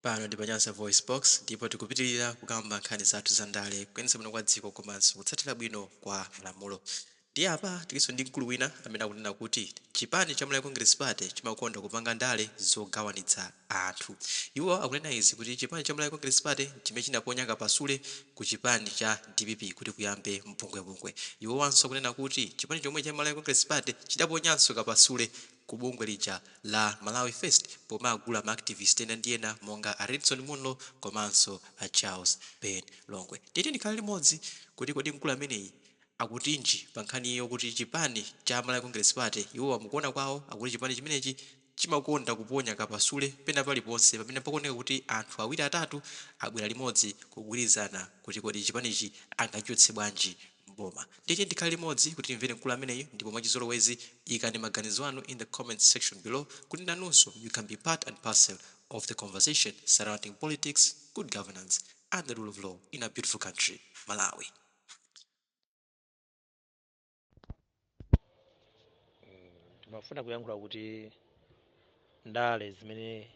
Pano ndi pa Nyasa VoiceBOx ndipo tikupitirira kukamba nkhani zathu za ndale kuyendetsa bwino kwa dziko komanso kutsatira bwino kwa malamulo. Ndi apa tilinso ndi mkulu wina amene akunena kuti chipani cha Malawi Congress Party chimakonda kupanga ndale zogawanitsa anthu. Iwo akunena izi kuti chipani cha Malawi Congress Party chimene chinaponya Kapasule ku chipani cha DPP kuti kuyambe mpungwepungwe. Iwo wanso akunena kuti chipani chomwe cha Malawi Congress Party chidaponyanso Kapasule ku bungwe lija la Malawi First pomagula maactivist ena ndi ena monga Aredson Munlo komanso a Charles Ben Longwe. Titi ndikhala limodzi kuti kodi mkulu ameneyi akutinji pa nkhaniyo kuti chipani cha Malawi Congress Party iwo amukuona kwawo akuti chipani chimenechi chimakonda kuponya Kapasule pena paliponse pamene pakuoneka kuti anthu awiri atatu abwera limodzi kugwirizana kuti kodi chipanichi angachotse bwanji mboma. Titi ndikhala limodzi kuti timvere mkulu ameneyo ndipo mwachizolowezi ikani maganizo anu in the comment section below kuti nanunso you can be part and parcel of the conversation surrounding politics, good governance and the rule of law in a beautiful country, Malawi. Timafuna kuyankhula kuti ndale zimene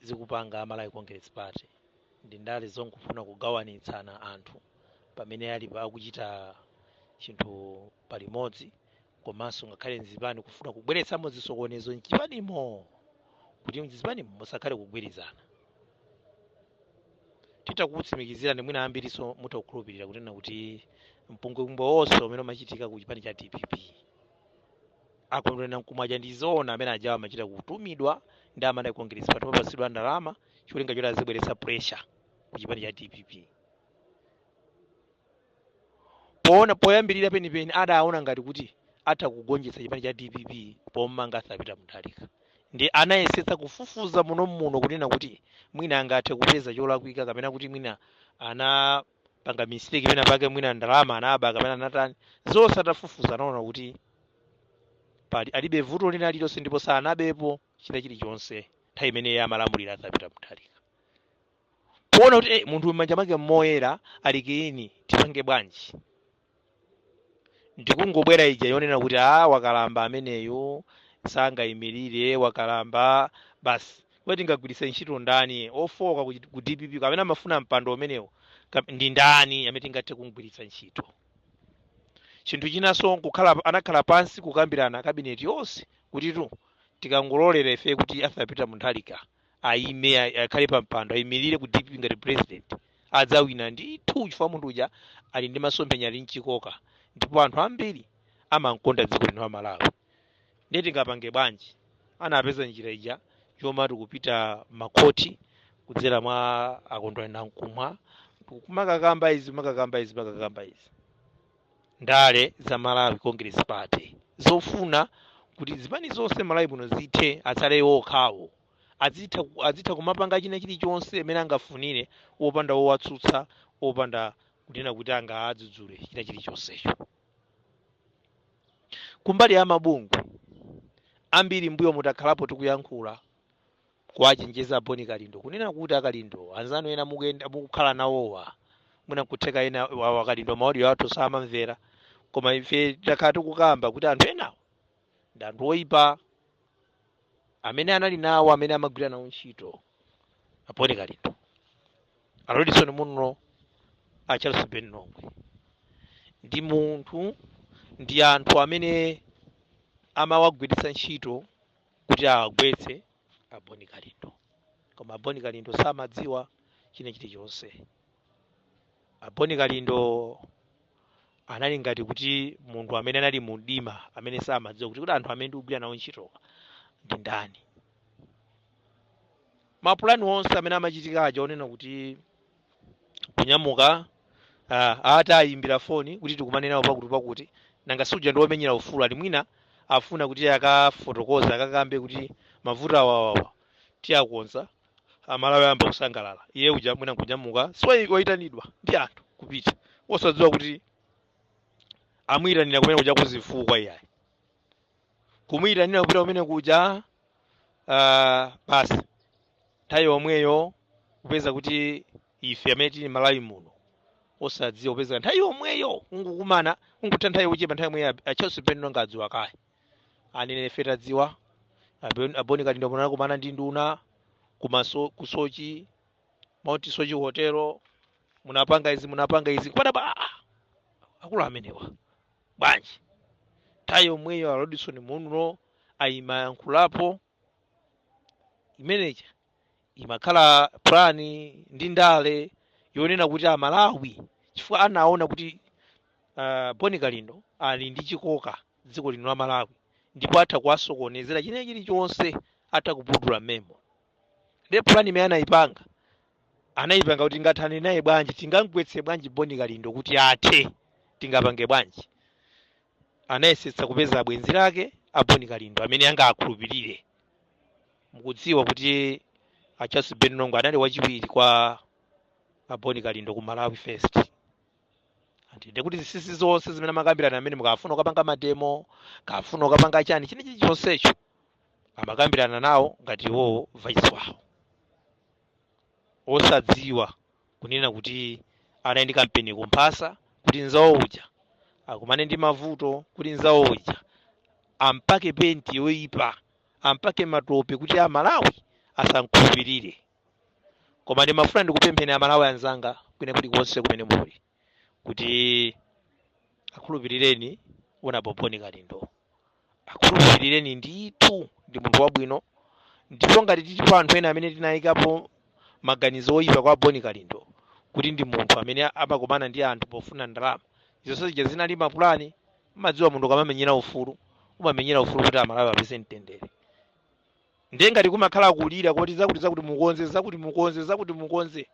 zikupanga Malawi Congress Party ndi ndale zongofuna kugawanitsana anthu pamene ali akuchita chinthu palimodzi komanso ngakhale mzipani kufuna kubweretsamo zisokonezo mchipanimo kuti mzipani musakhale kugwirizana. Titakutsimikizira ndi mwina ambiriso mutakukhulupirira kunena kuti mpungwepungwe wonse umene umachitika ku chipani cha DPP akunena kumwaja ndizoona amene ajawa amachita kutumidwa ndi Malawi Congress Party papasidwa ndalama cholinga choti azibweretsa pressure ku chipani cha DPP. Poyambirira penipeni adaona ngati kuti atha kugonjetsa chipani cha DPP pomanga athapita muthalika. Ndi anayesetsa kufufuza muno kunena kuti mwina angathe kupeza cholakwika kapena kuti mwina anapanga mistake imene pake mwina ndalama anaba kapena anatani zonse atafufuza anaona kuti pali alibe vuto lina lilonse ndipo sanabepo chilichonse nthawi imene amalamulira athapita muthalika. Poona kuti munthu m'manja mwake moyera alikeni tipange bwanji ndikungobwera ija yonena kuti wakalamba ameneyo sangayimirire wakalamba basi kuti ngagwiritsa ntchito ndani ofoka ku DPP kapena amafuna mpando umenewo ndi ndani amene tingathe kumugwiritsa ntchito. Chinthu chinanso anakhala pansi kukambirana kabineti yonse kuti tikangololera ife kuti athapita muthalika ayime akhale pa mpando ayimirire ku DPP ngati president adzawina ndithu chifukwa munthu uja ali ndi masomphenya ali mchikoka ndipo anthu ambiri amankonda dziko lino la Malawi. Ndiye tingapange bwanji anapeza njira ija yomati kupita makoti kudzera mwa akondwani mkumwa kumakakamba izi. Ndale za Malawi Congress Party zofuna kuti zipani zonse Malawi muno zithe atsale okhawo azitha kumapanga china chilichonse imene angafunire wopanda wowatsutsa wopanda kunena kuti angadzudzule china chilichonsecho. Kumbali ya mabungu ambiri mbuyo mutakhalapo tikuyankhula kuwachenjeza aboni Kalindo kunena kuti akalindo anzanu ena mukukhala nawowa mwina kutheka ena wakalindo maaudio athu samamvera koma ife takhala tikukamba kuti anthu enawo ndi anthu oyipa amene anali nawo amene amagwira nawo ntchito aboni Kalindo Aredson Munlo a Charles Ben Longwe ndi munthu ndi anthu amene amawagwiritsa ntchito kuti agwetse aboni Kalindo koma aboni Kalindo samadziwa china chilichonse. Aboni Kalindo anali ngati kuti munthu amene anali mudima amene samadziwa kuti anthu amene ndikugwira nawo ntchito ndi ndani. Mapulani onse amene amachitika aja onena kuti kunyamuka ata ayimbira foni kuti tikumanena pakuti nanga suja ndi omenyera ufulu ali mwina afuna kuti akafotokoza akakambe kuti mavuto awawawa tiyakonza Amalawi ayamba kusangalala iye uja mwina kunyamuka so wayitanidwa ndi anthu kupita osadziwa kuti amwiranira kumene kuja kuzifukwa iyayi kumwiranira kupita kumene kuja basi nthawi yomweyo kupeza kuti ife amene tili Malawi muno osadziwa kupeza nthawi yomweyo ungukumana ungutha nthawi yochepa nthawi yomweyo Charles Ben Longwe adziwa kaye anene feta dziwa aboni Kalindo kumana ndi nduna kusochi Mount Sochi Hotel munapanga izi kupata akulu amenewa bwanji tayo mweyo Rodison Munro ayimayankhulapo imeneja imakhala plani ndi Ndale yonena kuti Malawi chifukwa anaona kuti Boni Kalindo ali ndi chikoka dziko lino la Malawi ndipo atha kuwasokonezera chilichonse atha kupudula memo de plani imene anayipanga kuti ngathane naye bwanji tingamgwetse bwanji Boni Kalindo kuti athe tingapange bwanji anayesetsa kupeza bwenzi lake Boni Kalindo amene angakhulupirire mukudziwa kuti Charles Benongo anali wachiwiri kwa Boni Kalindo ku Malawi First ande kuti zisisi zonse zimene amakambirana amene mukafuna ukapanga mademo kafuna ukapanga chani chilichonsecho amakambirana nawo ngati wo vice wawo osadziwa kunena kuti anayendi kampeni kumphasa kuti nzawo uja akumane ndi mavuto kuti nzawo uja ampake penti yoyipa ampake matope kuti Malawi asankhulupirire koma ndimafuna ndikupempheni Malawi anzanga kwene kuti konse kumene muli kuti akhulupirireni Boni Kalindo akhulupirireni ndithu ndi munthu wabwino ndipo ngati tilipo anthu ena amene tinayikapo maganizo oyipa kwa Boni Kalindo kuti ndi munthu amene amakomana ndi anthu pofuna ndalama izo zija zinali mapulani madziwa munthu kamamenyera ufulu umamenyera ufulu kuti Malawi apeze mtendere ndiye ngati kumakhala kulira kuti zakuti mukonze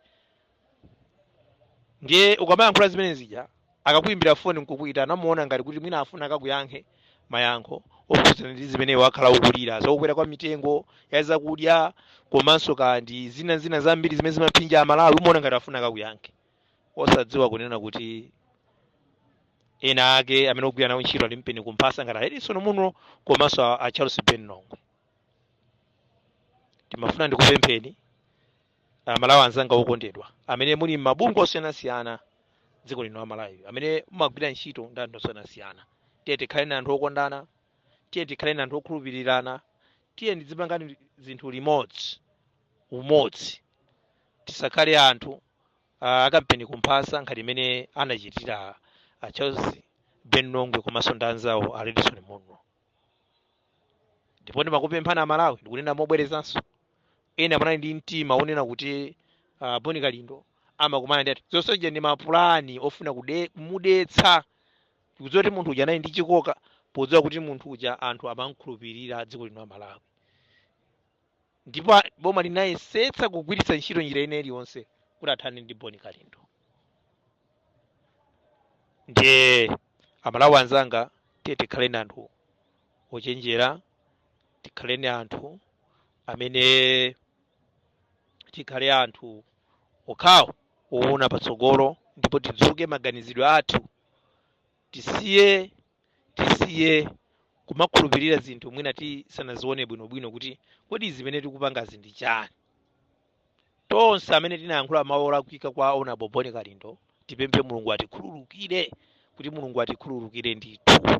ndiye ukamayankhula zimene zija akakuimbira foni nkukuita anamuona ngati kuti mwina afuna akakuyankhe mayankho okhudzana ndi zimene wakhala ukulira zokwera kwa mitengo ya zakudya komanso kandi zina zambiri zimene zimapinja Malawi umaona ngati afuna akakuyankhe osadziwa kunena kuti ena ake amene ogwira nawo ntchito ali mpeni kumphasa ngati Edison Munro komanso a Charles Benongo timafuna ndikupempheni Malawi anzanga okondedwa amene muli mabungwe osiyanasiyana dziko lino la Malawi amene mumagwira ntchito ndi anthu osiyanasiyana tiye tikhale na anthu okondana tiye tikhale na anthu okhulupirirana tiye ndizipangani zinthu limodzi umodzi tisakhale anthu akampeni kumphasa ngati imene anachitira Charles Benongo komanso ndi anzawo a Edison Munro ndipo ndimakupemphani Malawi ndikunena mobwerezanso ena mwana ndi mtima onena kuti Boni Kalindo amakumana ndi zonse ndi mapulani ofuna kumudetsa kuzoti munthu uja naye ndi chikoka podziwa kuti munthu uja anthu amankhulupirira dziko lino la Malawi ndipo boma linayesetsa kugwiritsa ntchito njira ina iliyonse kuti athane ndi Boni Kalindo ndiye Malawi anzanga tiye tikhale na anthu ochenjera tikhale ni anthu amene tikhale anthu okhawo oona patsogolo ndipo tidzuke maganizidwe athu tisiye kumakhulupirira zinthu mwina tisanazione bwinobwino kuti kodi zimene tikupangazi ndi chani tonse amene tinayankhula mawu olakwika kwa Honorable Boni Kalindo tipemphe Mulungu atikhululukire kuti Mulungu atikhululukire ndithu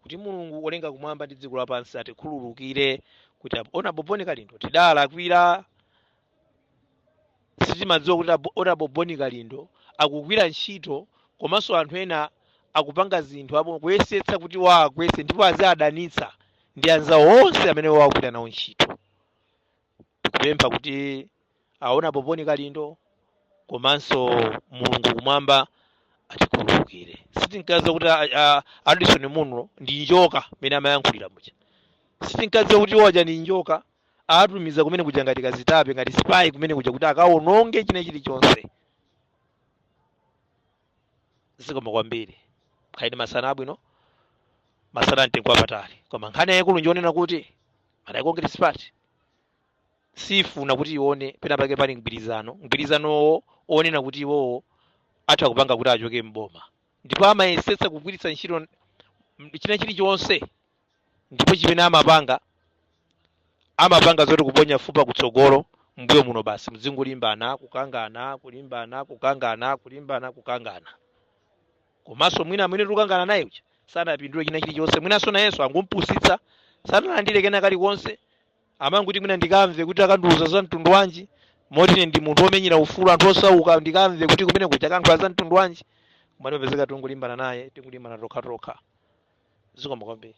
kuti Mulungu olenga kumwamba ndi dziko lapansi atikhululukire kuti Honorable Boni Kalindo tidalakwira sitimadziwa kuti Honorable Boni Kalindo akugwira ntchito komanso anthu ena akupanga zinthu apo kuyesetsa kuti wakwese ndipo azadanitsa ndi anzawo onse amene wagwira nawo ntchito tikupempha kuti Honorable Boni Kalindo komanso Mulungu kumwamba atikhululukire sitinkaza kuti Edison Munro ndi njoka mene amayankhulira muja sitinkaza kuti waja ndi njoka atumiza kumene kuja ngati kazitape ngati spy kumene kuja kuti akaononge chilichonse zikoma kwambiri khaidi masana abwino masana mtengo patali koma nkhani yaikulu njonena kuti Congress Party sifuna kuti ione pena pake pali mgwirizano onena kuti iwo atha kupanga kuti achoke mboma ndipo amayesetsa kugwiritsa ntchito chilichonse ndipo chimene amapanga zoti kuponya fupa kutsogolo mbuyo muno basi mzingulimbana kukangana komanso mwina amene tukangana naye uja sanapindule chilichonse mwinanso nayenso angumpusitsa sanalandire kena kalikonse amangu kuti mwina ndikamve kuti akandiuza za mtundu wanji moti ine ndi munthu omenyera ufulu anthu osauka ndikamve kuti kumene kuja kankhula za mtundu wanji kumene pezeka tungulimbana naye tingulimbana tokha zikomo kwambiri.